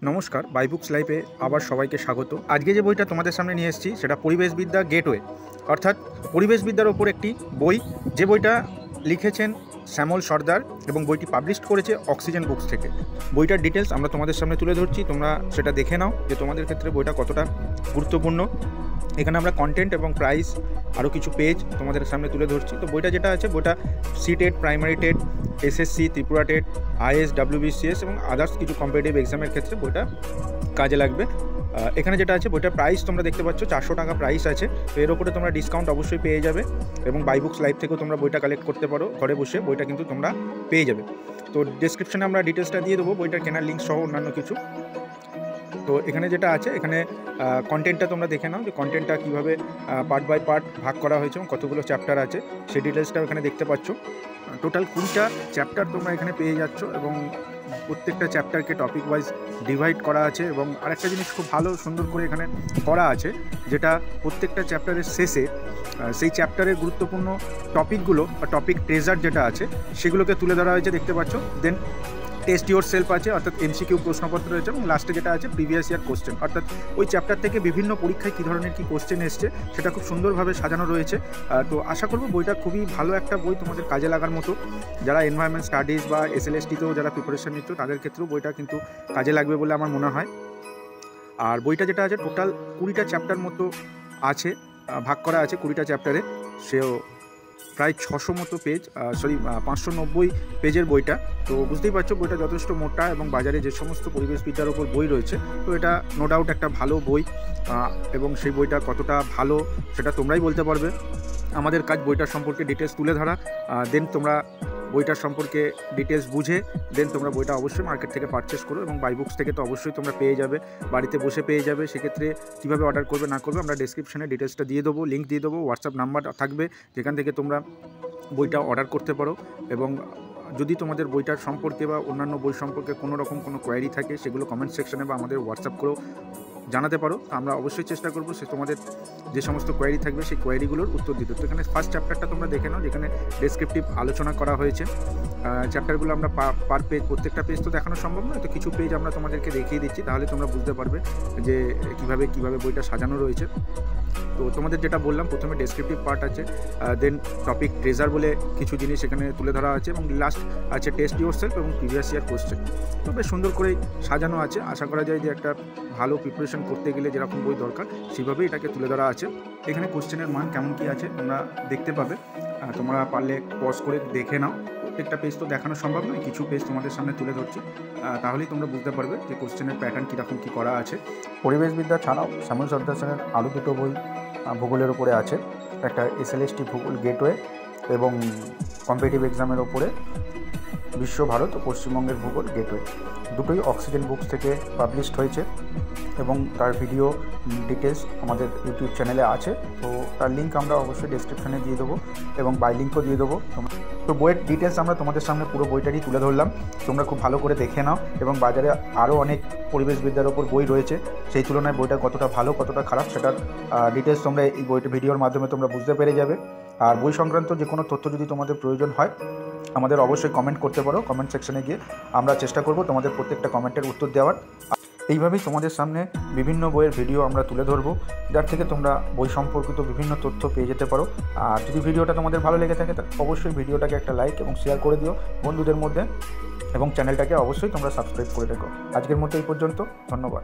নমস্কার, বাইবুকস লাইভে আবার সবাইকে স্বাগত। আজকে যে বইটা তোমাদের সামনে নিয়ে এসেছি সেটা পরিবেশবিদ্যা গেটওয়ে, অর্থাৎ পরিবেশবিদ্যার ওপর একটি বই। যে বইটা লিখেছেন শ্যামল সর্দার এবং বইটি পাবলিশ করেছে অক্সিজেন বুকস থেকে। বইটার ডিটেলস আমরা তোমাদের সামনে তুলে ধরছি, তোমরা সেটা দেখে নাও যে তোমাদের ক্ষেত্রে বইটা কতটা গুরুত্বপূর্ণ। এখানে আমরা কন্টেন্ট এবং প্রাইস আরও কিছু পেজ তোমাদের সামনে তুলে ধরছি। তো বইটা যেটা আছে, বইটা CTET, primary TET, SSC, Tripura TET, is, WBCS এবং আদার্স কিছু কম্পিটিটিভ এক্সামের ক্ষেত্রে বইটা কাজে লাগবে। এখানে যেটা আছে, বইটার প্রাইস তোমরা দেখতে পাচ্ছ 400 টাকা প্রাইস আছে। তো এর ওপরে তোমরা ডিসকাউন্ট অবশ্যই পেয়ে যাবে এবং বাইবুকস লাইভ থেকেও তোমরা বইটা কালেক্ট করতে পারো। ঘরে বসে বইটা কিন্তু তোমরা পেয়ে যাবে। তো ডেসক্রিপশনে আমরা ডিটেলসটা দিয়ে দেবো, বইটার কেনার লিঙ্ক সহ অন্যান্য কিছু। তো এখানে যেটা আছে, এখানে কন্টেন্টটা তোমরা দেখে নাও যে কন্টেন্টটা কীভাবে পার্ট বাই পার্ট ভাগ করা হয়েছে এবং কতগুলো চ্যাপ্টার আছে সেই ডিটেলসটাও এখানে দেখতে পাচ্ছ। টোটাল 20টা চ্যাপ্টার তোমরা এখানে পেয়ে যাচ্ছ এবং প্রত্যেকটা চ্যাপ্টারকে টপিক ওয়াইজ ডিভাইড করা আছে। এবং আরেকটা জিনিস খুব ভালো সুন্দর করে এখানে করা আছে, যেটা প্রত্যেকটা চ্যাপ্টারের শেষে সেই চ্যাপ্টারের গুরুত্বপূর্ণ টপিকগুলো বা টপিক ট্রেজার যেটা আছে সেগুলোকে তুলে ধরা হয়েছে, দেখতে পাচ্ছ। দেন টেস্ট ইউর সেলফ আছে, অর্থাৎ এমসিকিউ প্রশ্নপত্র রয়েছে এবং লাস্টে যেটা আছে প্রিভিয়াস ইয়ার কোশ্চেন, অর্থাৎ ওই চ্যাপ্টার থেকে বিভিন্ন পরীক্ষায় কী ধরনের কী কোশ্চেন এসছে সেটা খুব সুন্দরভাবে সাজানো রয়েছে। তো আশা করব বইটা খুবই ভালো একটা বই, তোমাদের কাজে লাগার মতো। যারা এনভায়রনমেন্ট স্টাডিজ বা এসএলএসটিতেও যারা প্রিপারেশন নিচ্ছ তাদের ক্ষেত্রেও বইটা কিন্তু কাজে লাগবে বলে আমার মনে হয়। আর বইটা যেটা আছে টোটাল 20টা চ্যাপ্টার মতো আছে, ভাগ করা আছে 20টা চ্যাপ্টারে। সেও প্রায় 600 মতো পেজ, 590 পেজের বইটা। তো বুঝতেই পারছো বইটা যথেষ্ট মোটা এবং বাজারে যে সমস্ত পরিবেশবিদ্যার ওপর বই রয়েছে, তো এটা নো ডাউট একটা ভালো বই। এবং সেই বইটা কতটা ভালো সেটা তোমরাই বলতে পারবে। আমাদের কাজ বইটার সম্পর্কে ডিটেলস তুলে ধরা, দেন তোমরা বইটার সম্পর্কে ডিটেলস বুঝে দেন তোমরা বইটা অবশ্যই মার্কেট থেকে পারচেস করো। এবং বাইবুকস থেকে তো অবশ্যই তোমরা পেয়ে যাবে, বাড়িতে বসে পেয়ে যাবে। সেক্ষেত্রে কীভাবে অর্ডার করবে না করবে আমরা ডেসক্রিপশনে ডিটেলসটা দিয়ে দেবো, লিঙ্ক দিয়ে দেবো, হোয়াটসঅ্যাপ নাম্বার থাকবে যেখান থেকে তোমরা বইটা অর্ডার করতে পারো। এবং যদি তোমাদের বইটার সম্পর্কে বা অন্যান্য বই সম্পর্কে কোনো রকম কোনো কোয়ারি থাকে সেগুলো কমেন্ট সেকশনে বা আমাদের হোয়াটসঅ্যাপ করেও জানাতে পারো। আমরা অবশ্যই চেষ্টা করবো সে তোমাদের যে সমস্ত কোয়ারি থাকবে সেই কোয়ারিগুলোর উত্তর দিতে। তো এখানে ফার্স্ট চ্যাপ্টারটা তোমরা দেখে নাও, যেখানে ডেসক্রিপটিভ আলোচনা করা হয়েছে। চ্যাপ্টারগুলো আমরা পার পেজ, প্রত্যেকটা পেজ তো দেখানো সম্ভব নয়, তো কিছু পেজ আমরা তোমাদেরকে দেখিয়ে দিচ্ছি, তাহলে তোমরা বুঝতে পারবে যে কীভাবে বইটা সাজানো রয়েছে। তো তোমাদের যেটা বললাম, প্রথমে ডেসক্রিপটিভ পার্ট আছে, দেন টপিক ট্রেজার বলে কিছু জিনিস এখানে তুলে ধরা আছে এবং লাস্ট আছে টেস্ট ইউর সেলফ এবং প্রিভিয়াস ইয়ার কোশ্চেন। তো বেশ সুন্দর করেই সাজানো আছে। আশা করা যায় যে একটা ভালো প্রিপারেশন করতে গেলে যেরকম বই দরকার সেভাবেই এটাকে তুলে ধরা আছে। এখানে কোশ্চেনের মান কেমন কী আছে তোমরা দেখতে পাবে, তোমরা পারলে পজ করে দেখে নাও। প্রত্যেকটা পেজ তো দেখানো সম্ভব নয়, কিছু পেজ তোমাদের সামনে তুলে ধরছি, তাহলেই তোমরা বুঝতে পারবে যে কোশ্চেনের প্যাটার্ন কীরকম কী করা আছে। পরিবেশবিদ্যা ছাড়াও শ্যামল সর্দার স্যারের আরও দুটো বই ভূগোলের ওপরে আছে, একটা এসএলএসটি ভূগোল গেটওয়ে এবং কম্পিটিটিভ এক্সামের ওপরে বিশ্ব, ভারত ও পশ্চিমবঙ্গের ভূগোল গেটওয়ে। দুটোই অক্সিজেন বুকস থেকে পাবলিশড হয়েছে এবং তার ভিডিও ডিটেলস আমাদের ইউটিউব চ্যানেলে আছে। তো তার লিঙ্ক আমরা অবশ্যই ডেসক্রিপশনে দিয়ে দেবো এবং বাই লিঙ্কও দিয়ে দেবো। তো বইয়ের ডিটেলস আমরা তোমাদের সামনে পুরো বইটারই তুলে ধরলাম, তোমরা খুব ভালো করে দেখে নাও। এবং বাজারে আরও অনেক পরিবেশবিদ্যার ওপর বই রয়েছে, সেই তুলনায় বইটা কতটা ভালো কতটা খারাপ সেটার ডিটেলস তোমরা এই বইটা ভিডিওর মাধ্যমে তোমরা বুঝতে পেরে যাবে। আর বই সংক্রান্ত যে কোনো তথ্য যদি তোমাদের প্রয়োজন হয় আমাদের অবশ্যই কমেন্ট করতে পারো, কমেন্ট সেকশনে গিয়ে আমরা চেষ্টা করব তোমাদের প্রত্যেকটা কমেন্টের উত্তর দেওয়ার। এইভাবেই তোমাদের সামনে বিভিন্ন বইয়ের ভিডিও আমরা তুলে ধরবো, যার থেকে তোমরা বই সম্পর্কিত বিভিন্ন তথ্য পেয়ে যেতে পারো। আর যদি ভিডিওটা তোমাদের ভালো লেগে থাকে তাহলে অবশ্যই ভিডিওটাকে একটা লাইক এবং শেয়ার করে দিও বন্ধুদের মধ্যে এবং চ্যানেলটাকে অবশ্যই তোমরা সাবস্ক্রাইব করে রেখো। আজকের মতো এই পর্যন্ত, ধন্যবাদ।